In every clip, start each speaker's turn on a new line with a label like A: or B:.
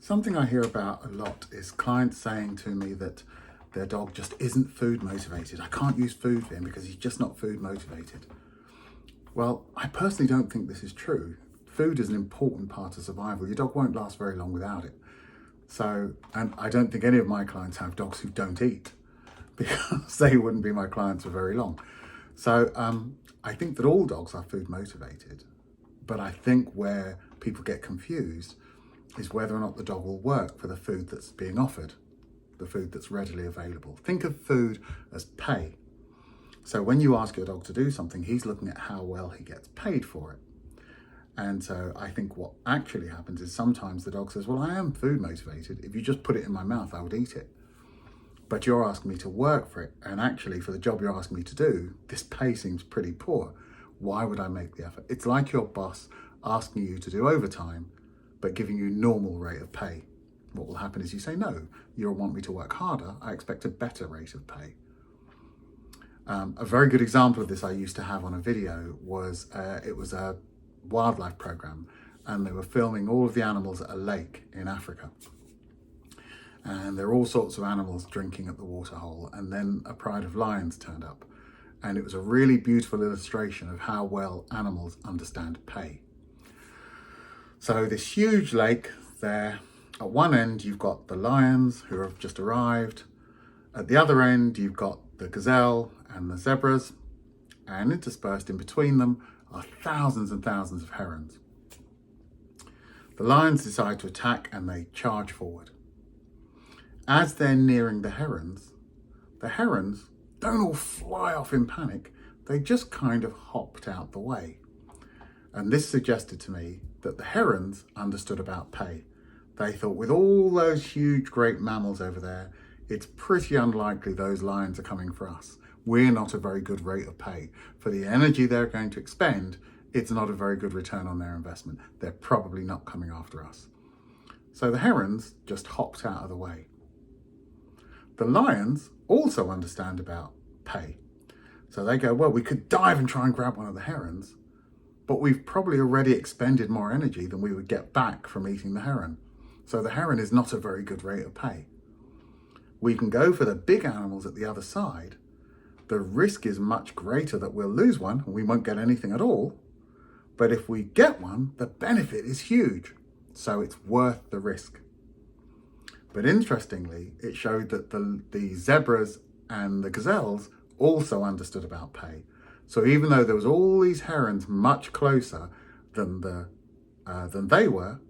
A: Something I hear about a lot is clients saying to me that their dog just isn't food motivated. I can't use food for him because he's just not food motivated. Well, I personally don't think this is true. Food is an important part of survival. Your dog won't last very long without it. So, and I don't think any of my clients have dogs who don't eat because they wouldn't be my clients for very long. So I think that all dogs are food motivated, but I think where people get confused is whether or not the dog will work for the food that's being offered, the food that's readily available. Think of food as pay. So when you ask your dog to do something, he's looking at how well he gets paid for it. And so I think what actually happens is sometimes the dog says, well, I am food motivated. If you just put it in my mouth, I would eat it. But you're asking me to work for it. And actually for the job you're asking me to do, this pay seems pretty poor. Why would I make the effort? It's like your boss asking you to do overtime, but giving you normal rate of pay. What will happen is you say, no, you want me to work harder. I expect a better rate of pay. A very good example of this I used to have on a video was, it was a wildlife program, and they were filming all of the animals at a lake in Africa. And there were all sorts of animals drinking at the waterhole, and then a pride of lions turned up. And it was a really beautiful illustration of how well animals understand pay. So this huge lake there, at one end you've got the lions who have just arrived. At the other end you've got the gazelle and the zebras, and interspersed in between them are thousands and thousands of herons. The lions decide to attack and they charge forward. As they're nearing the herons don't all fly off in panic, they just kind of hopped out the way. And this suggested to me that the herons understood about pay. They thought, with all those huge, great mammals over there, it's pretty unlikely those lions are coming for us. We're not a very good rate of pay. For the energy they're going to expend, it's not a very good return on their investment. They're probably not coming after us. So the herons just hopped out of the way. The lions also understand about pay. So they go, well, we could dive and try and grab one of the herons, but we've probably already expended more energy than we would get back from eating the heron. So the heron is not a very good rate of pay. We can go for the big animals at the other side. The risk is much greater that we'll lose one and we won't get anything at all. But if we get one, the benefit is huge. So it's worth the risk. But interestingly, it showed that the zebras and the gazelles also understood about pay. So even though there was all these herons much closer than they were,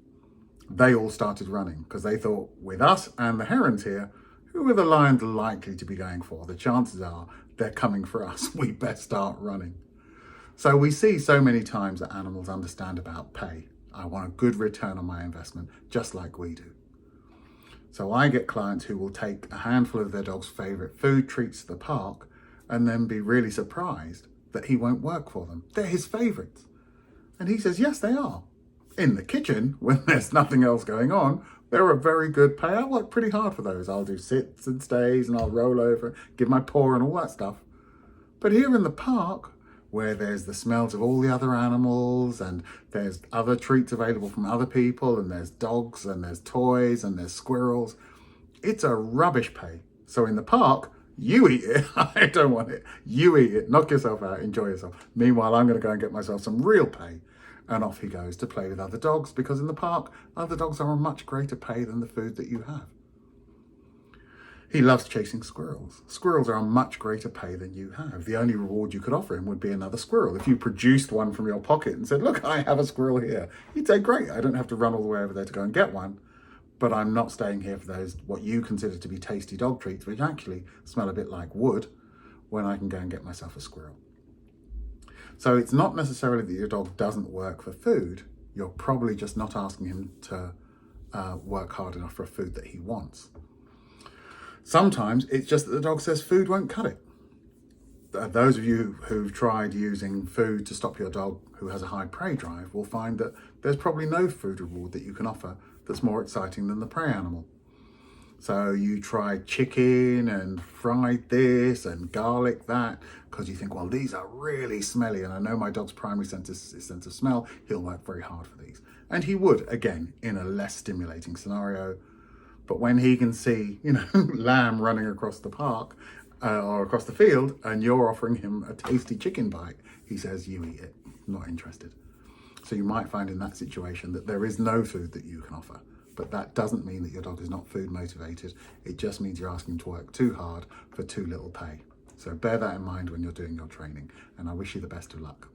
A: they all started running because they thought, with us and the herons here, who are the lions likely to be going for? The chances are they're coming for us. We best start running. So we see so many times that animals understand about pay. I want a good return on my investment, just like we do. So I get clients who will take a handful of their dog's favorite food treats to the park and then be really surprised that he won't work for them. They're his favorites. And he says, yes, they are. In the kitchen, when there's nothing else going on, they're a very good pay. I work pretty hard for those. I'll do sits and stays and I'll roll over, give my paw and all that stuff. But here in the park, where there's the smells of all the other animals and there's other treats available from other people and there's dogs and there's toys and there's squirrels, it's a rubbish pay. So in the park, you eat it. I don't want it. You eat it. Knock yourself out. Enjoy yourself. Meanwhile, I'm going to go and get myself some real pay. And off he goes to play with other dogs, because in the park, other dogs are a much greater pay than the food that you have. He loves chasing squirrels. Squirrels are a much greater pay than you have. The only reward you could offer him would be another squirrel. If you produced one from your pocket and said, look, I have a squirrel here, he'd say, great, I don't have to run all the way over there to go and get one, but I'm not staying here for those, what you consider to be tasty dog treats, which actually smell a bit like wood, when I can go and get myself a squirrel. So it's not necessarily that your dog doesn't work for food. You're probably just not asking him to work hard enough for a food that he wants. Sometimes it's just that the dog says food won't cut it. Those of you who've tried using food to stop your dog who has a high prey drive will find that there's probably no food reward that you can offer that's more exciting than the prey animal. So you try chicken and fried this and garlic that, because you think, well, these are really smelly and I know my dog's primary sense of smell, he'll work very hard for these. And he would, again, in a less stimulating scenario. But when he can see, lamb running across the park or across the field, and you're offering him a tasty chicken bite, he says, you eat it, not interested. So you might find in that situation that there is no food that you can offer. But that doesn't mean that your dog is not food motivated. It just means you're asking him to work too hard for too little pay. So bear that in mind when you're doing your training, and I wish you the best of luck.